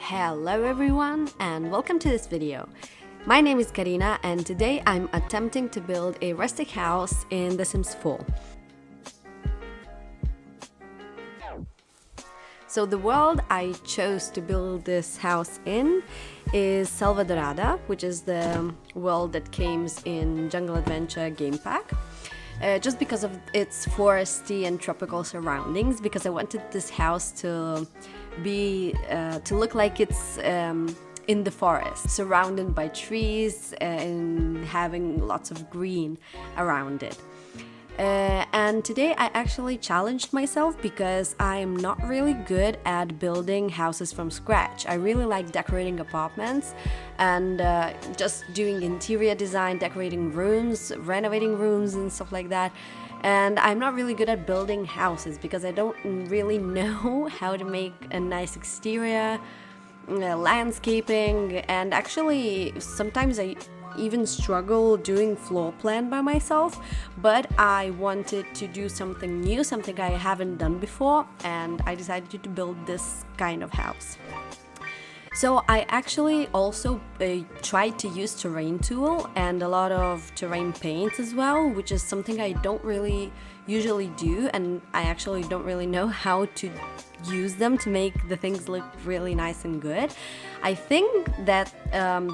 Hello everyone and welcome to this video. My name is Karina and today I'm attempting to build a rustic house in The Sims 4. So the world I chose to build this house in is Selva Dorada, which is the world that came in Jungle Adventure game pack. Just because of its foresty and tropical surroundings, because I wanted this house to be to look like it's in the forest, surrounded by trees and having lots of green around it. And today I actually challenged myself because I'm not really good at building houses from scratch. I really like decorating apartments and just doing interior design, decorating rooms, renovating rooms and stuff like that. And I'm not really good at building houses because I don't really know how to make a nice exterior, landscaping, and actually sometimes I even struggle doing floor plan by myself, but I wanted to do something new, something I haven't done before, and I decided to build this kind of house. So I actually also tried to use terrain tool and a lot of terrain paints as well, which is something I don't really usually do, and I actually don't really know how to use them to make the things look really nice and good. I think that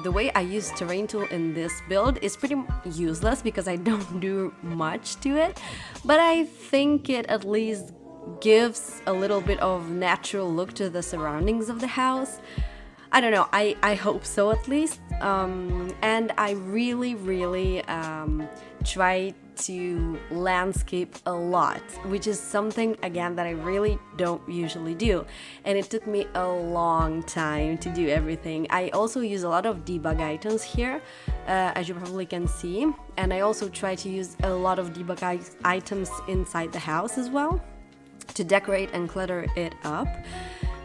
the way I use terrain tool in this build is pretty useless because I don't do much to it, but I think it at least gives a little bit of natural look to the surroundings of the house. I don't know, I hope so at least. And I really try to landscape a lot, which is something again that I really don't usually do, and it took me a long time to do everything. I also use a lot of debug items here, as you probably can see, and I also try to use a lot of debug items inside the house as well to decorate and clutter it up.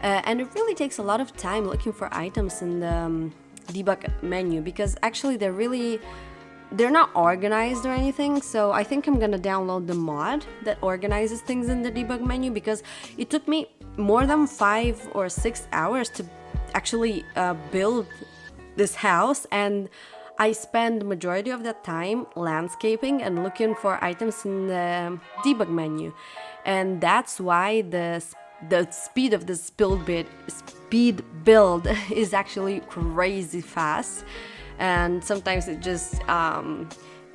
And it really takes a lot of time looking for items in the debug menu because actually they're not organized or anything. So I think I'm gonna download the mod that organizes things in the debug menu because it took me more than 5 or 6 hours to actually build this house, and I spend the majority of that time landscaping and looking for items in the debug menu, and that's why the speed of this speed build is actually crazy fast, and sometimes it just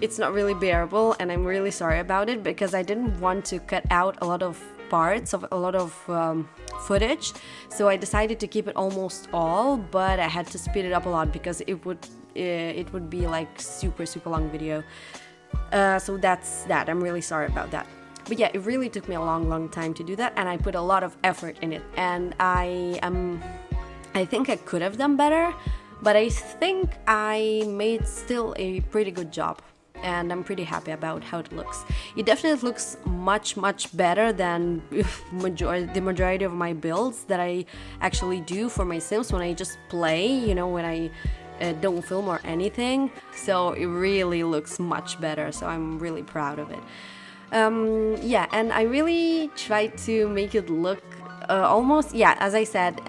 it's not really bearable, and I'm really sorry about it because I didn't want to cut out a lot of parts of a lot of footage, so I decided to keep it almost all, but I had to speed it up a lot because it would be like super long video. So that's that. I'm really sorry about that. But yeah, it really took me a long time to do that, and I put a lot of effort in it, and I think I could have done better, but I think I made still a pretty good job, and I'm pretty happy about how it looks. It definitely looks much better than the majority of my builds that I actually do for my Sims when I just play, you know, when I don't film or anything. So it really looks much better, so I'm really proud of it. Yeah, and I really tried to make it look almost, yeah, as I said,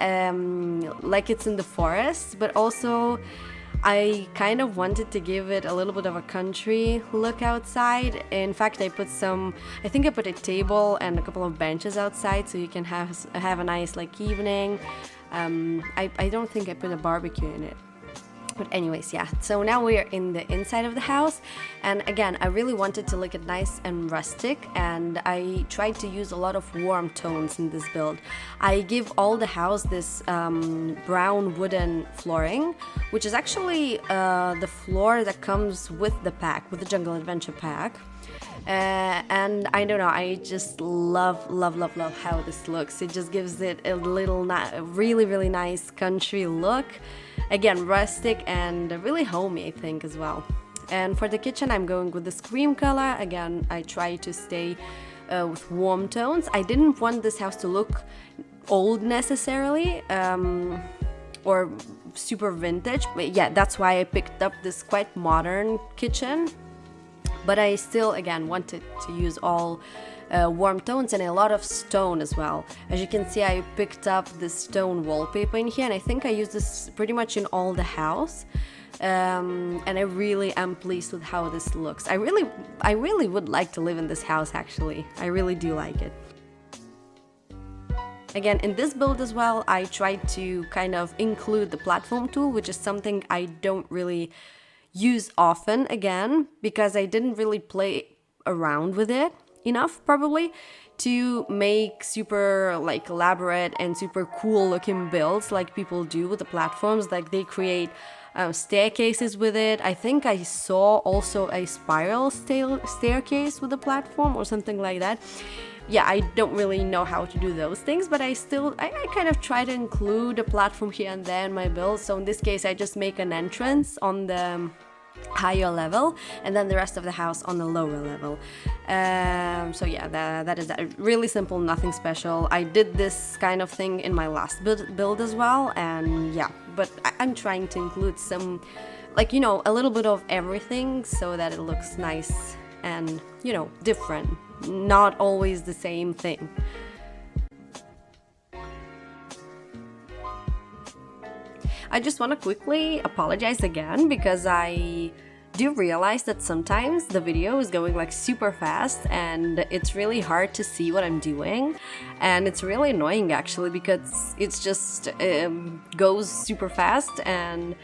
like it's in the forest, but also I kind of wanted to give it a little bit of a country look outside. In fact, I think I put a table and a couple of benches outside so you can have a nice like evening. I don't think I put a barbecue in it. But anyways, yeah, so now we are in the inside of the house, and again, I really wanted to look nice and rustic, and I tried to use a lot of warm tones in this build. I give all the house this brown wooden flooring, which is actually the floor that comes with the pack, with the Jungle Adventure pack. And I don't know, I just love how this looks. It just gives it a little really nice country look. Again, rustic and really homey, I think, as well. And for the kitchen, I'm going with this cream color. Again, I try to stay with warm tones. I didn't want this house to look old necessarily, or super vintage, but yeah, that's why I picked up this quite modern kitchen. But I still, again, wanted to use all warm tones and a lot of stone as well. As you can see, I picked up this stone wallpaper in here, and I think I use this pretty much in all the house. And I really am pleased with how this looks. I really would like to live in this house, actually. I really do like it. Again, in this build as well, I tried to kind of include the platform tool, which is something I don't really use often, again, because I didn't really play around with it enough, probably, to make super like elaborate and super cool looking builds like people do with the platforms. Like they create staircases with it. I think I saw also a spiral staircase with a platform or something like that. Yeah, I don't really know how to do those things, but I kind of try to include a platform here and there in my build. So in this case, I just make an entrance on the higher level and then the rest of the house on the lower level. So yeah, that is that. Really simple, nothing special. I did this kind of thing in my last build as well, and yeah, but I'm trying to include some, like, you know, a little bit of everything so that it looks nice and, you know, different, not always the same thing. I just want to quickly apologize again because I do realize that sometimes the video is going like super fast and it's really hard to see what I'm doing, and it's really annoying actually because it's just goes super fast and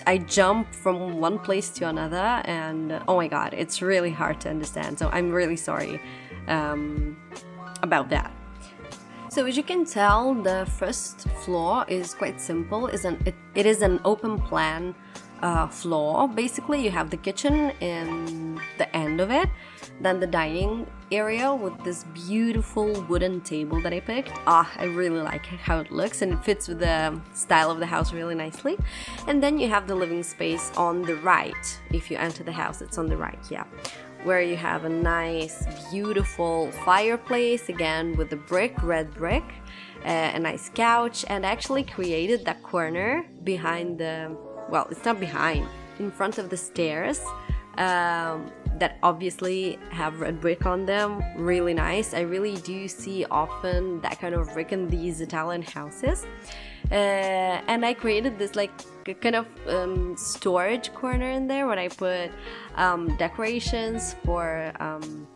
I jump from one place to another, and oh my god, it's really hard to understand, so I'm really sorry about that. So as you can tell, the first floor is quite simple. It is an open plan floor. Basically, you have the kitchen in the end of it, then the dining area with this beautiful wooden table that I picked. I really like how it looks and it fits with the style of the house really nicely. And then you have the living space on the right. If you enter the house, it's on the right, yeah, where you have a nice, beautiful fireplace, again with the red brick, a nice couch, and I actually created that corner behind the, well, it's not behind, in front of the stairs, that obviously have red brick on them. Really nice. I really do see often that kind of brick in these Italian houses. And I created this like kind of storage corner in there where I put decorations for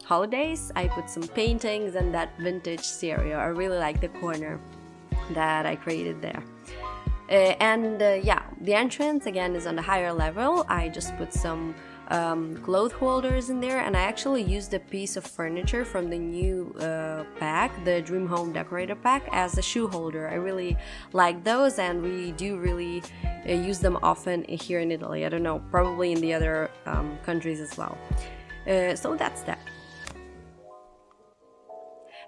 holidays. I put some paintings and that vintage stereo. I really like the corner that I created there. Yeah, the entrance again is on the higher level. I just put some cloth holders in there, and I actually used a piece of furniture from the new pack, the Dream Home Decorator pack, as a shoe holder. I really like those, and we do really use them often here in Italy. I don't know, probably in the other countries as well. So that's that.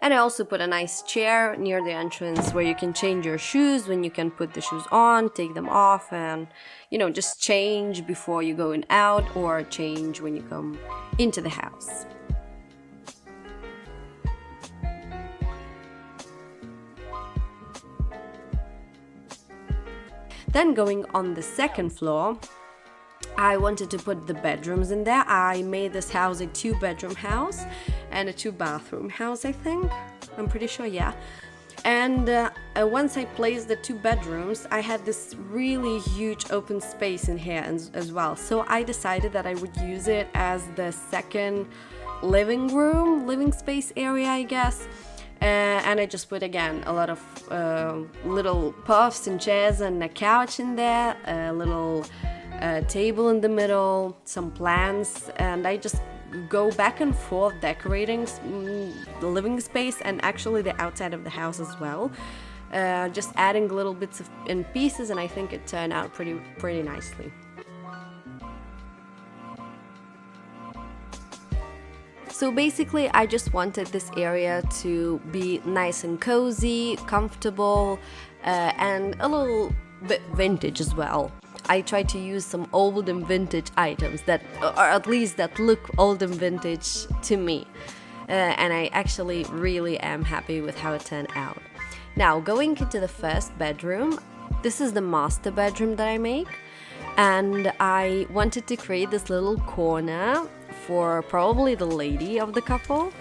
And I also put a nice chair near the entrance where you can change your shoes, when you can put the shoes on, take them off, and, you know, just change before you go in out or change when you come into the house. Then going on the second floor, I wanted to put the bedrooms in there. I made this house a 2-bedroom house and a 2-bathroom house, I think. I'm pretty sure, yeah. And once I placed the 2 bedrooms, I had this really huge open space in here as well. So I decided that I would use it as the second living space area, I guess. And I just put, again, a lot of little puffs and chairs and a couch in there, a little table in the middle, some plants, and I just go back and forth decorating the living space and actually the outside of the house as well, just adding little bits and pieces, and I think it turned out pretty nicely. So basically, I just wanted this area to be nice and cozy, comfortable, and a little bit vintage as well. I tried to use some old and vintage items that, or at least that look old and vintage to me. And I actually really am happy with how it turned out. Now, going into the first bedroom, this is the master bedroom that I make. And I wanted to create this little corner for probably the lady of the couple.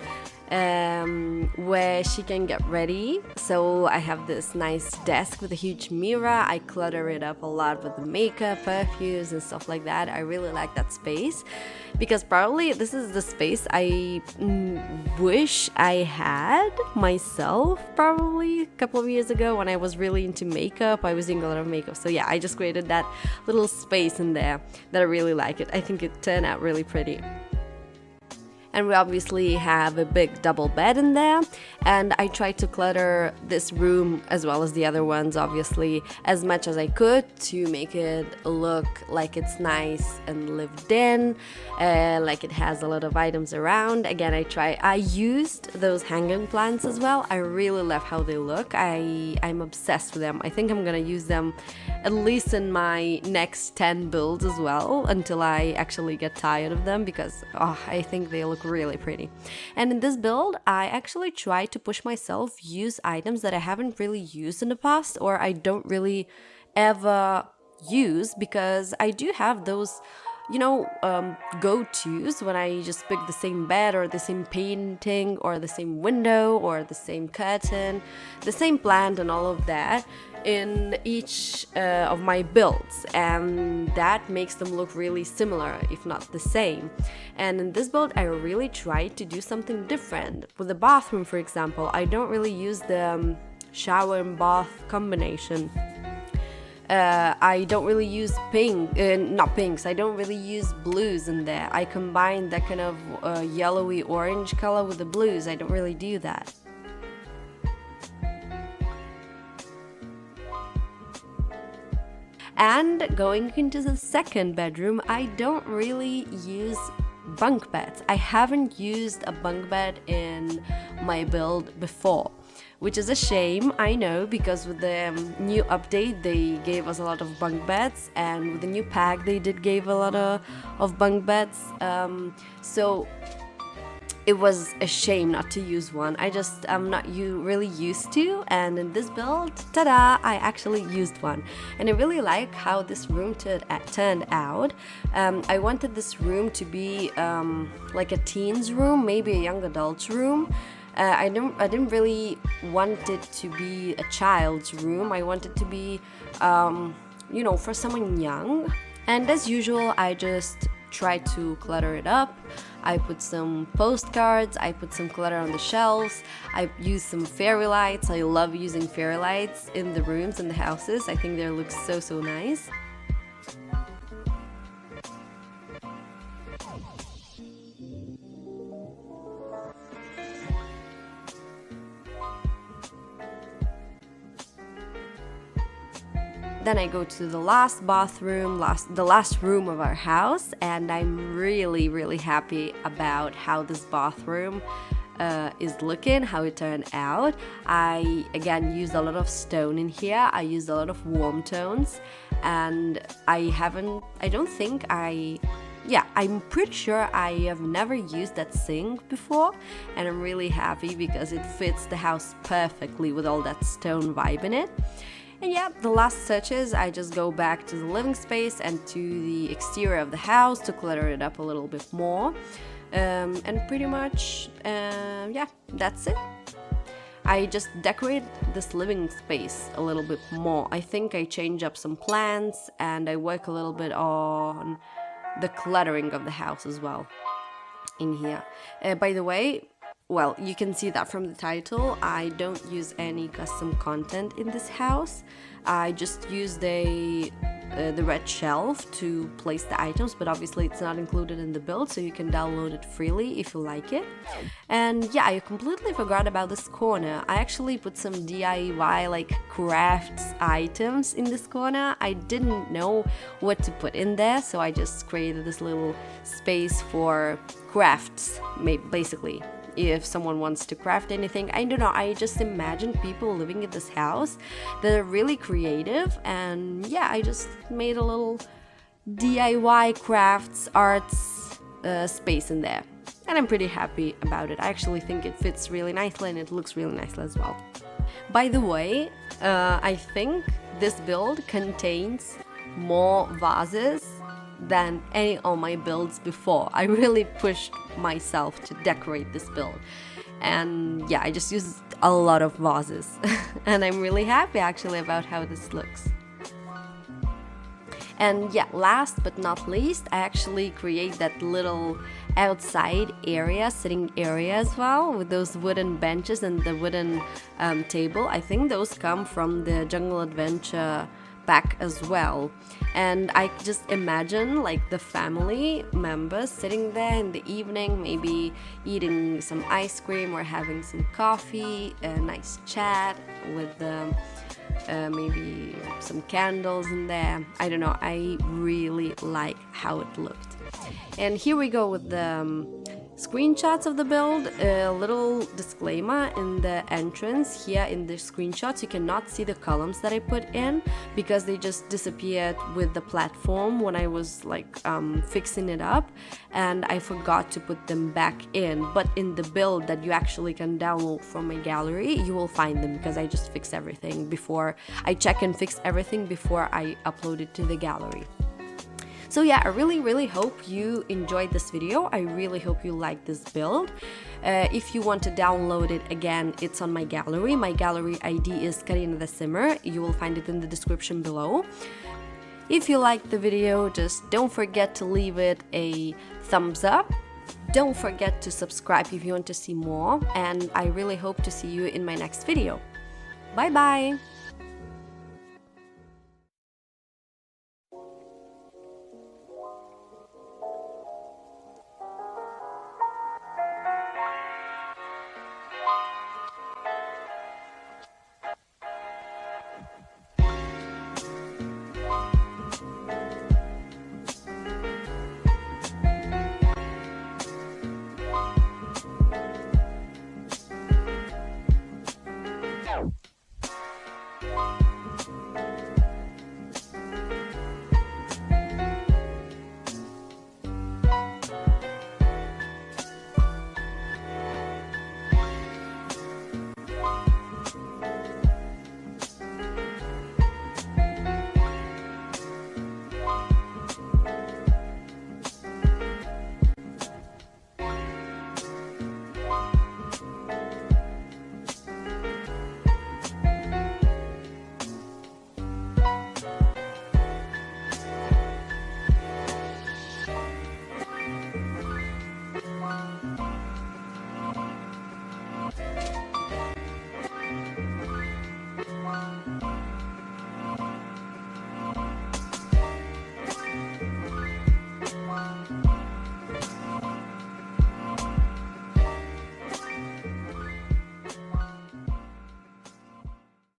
where she can get ready. So I have this nice desk with a huge mirror. I clutter it up a lot with the makeup, perfumes and stuff like that. I really like that space because probably this is the space I wish I had myself probably a couple of years ago when I was really into makeup. I was doing a lot of makeup. So yeah, I just created that little space in there that I really like it. I think it turned out really pretty. And we obviously have a big double bed in there, and I tried to clutter this room as well as the other ones obviously as much as I could to make it look like it's nice and lived in, like it has a lot of items around. Again, I used those hanging plants as well. I really love how they look. I'm obsessed with them. I think I'm gonna use them at least in my next 10 builds as well until I actually get tired of them, because I think they look really pretty. And in this build, I actually try to push myself use items that I haven't really used in the past, or I don't really ever use, because I do have those go-tos when I just pick the same bed or the same painting or the same window or the same curtain, the same plant and all of that in each of my builds, and that makes them look really similar, if not the same. And in this build, I really tried to do something different. With the bathroom, for example, I don't really use the shower and bath combination. I don't really use not pinks, I don't really use blues in there. I combine that kind of yellowy orange color with the blues. I don't really do that. And going into the second bedroom, I don't really use bunk beds. I haven't used a bunk bed in my build before, which is a shame, I know, because with the new update they gave us a lot of bunk beds, and with the new pack they did give a lot of bunk beds, so it was a shame not to use one. I'm not really used to, and in this build, ta-da, I actually used one. And I really like how this room turned out. I wanted this room to be like a teen's room, maybe a young adult's room. I didn't really want it to be a child's room. I wanted to be, for someone young. And as usual, I just tried to clutter it up. I put some postcards, I put some clutter on the shelves, I used some fairy lights. I love using fairy lights in the rooms and the houses. I think they look so nice. Then I go to the last bathroom, the last room of our house, and I'm really happy about how this bathroom is looking, how it turned out. I again used a lot of stone in here. I used a lot of warm tones, and I'm pretty sure I have never used that sink before, and I'm really happy because it fits the house perfectly with all that stone vibe in it. And yeah, the last touches, I just go back to the living space and to the exterior of the house to clutter it up a little bit more. And pretty much, that's it. I just decorate this living space a little bit more. I think I change up some plants and I work a little bit on the cluttering of the house as well in here. By the way, well, you can see that from the title, I don't use any custom content in this house. I just use the red shelf to place the items, but obviously it's not included in the build, so you can download it freely if you like it. And yeah, I completely forgot about this corner. I actually put some DIY like crafts items in this corner. I didn't know what to put in there, so I just created this little space for crafts, basically. If someone wants to craft anything, I don't know, I just imagine people living in this house that are really creative, and yeah, I just made a little DIY crafts arts space in there, and I'm pretty happy about it. I actually think it fits really nicely and it looks really nicely as well. By the way, I think this build contains more vases than any of my builds before. I really pushed myself to decorate this build, And yeah, I just used a lot of vases and I'm really happy actually about how this looks. And yeah, last but not least, I actually create that little outside area, sitting area as well, with those wooden benches and the wooden table. I think those come from the Jungle Adventure pack as well. And I just imagine like the family members sitting there in the evening, maybe eating some ice cream or having some coffee, a nice chat with maybe some candles in there. I don't know, I really like how it looked. And here we go with the screenshots of the build. A little disclaimer: in the entrance here in the screenshots you cannot see the columns that I put in because they just disappeared with the platform when I was like fixing it up, and I forgot to put them back in. But in the build that you actually can download from my gallery, you will find them because I just fix everything before I check and fix everything before I upload it to the gallery. So yeah, I really hope you enjoyed this video. I really hope you like this build. If you want to download it, again, it's on my gallery. My gallery ID is karinathesimmer. You will find it in the description below. If you liked the video, just don't forget to leave it a thumbs up. Don't forget to subscribe if you want to see more, and I really hope to see you in my next video. Bye bye!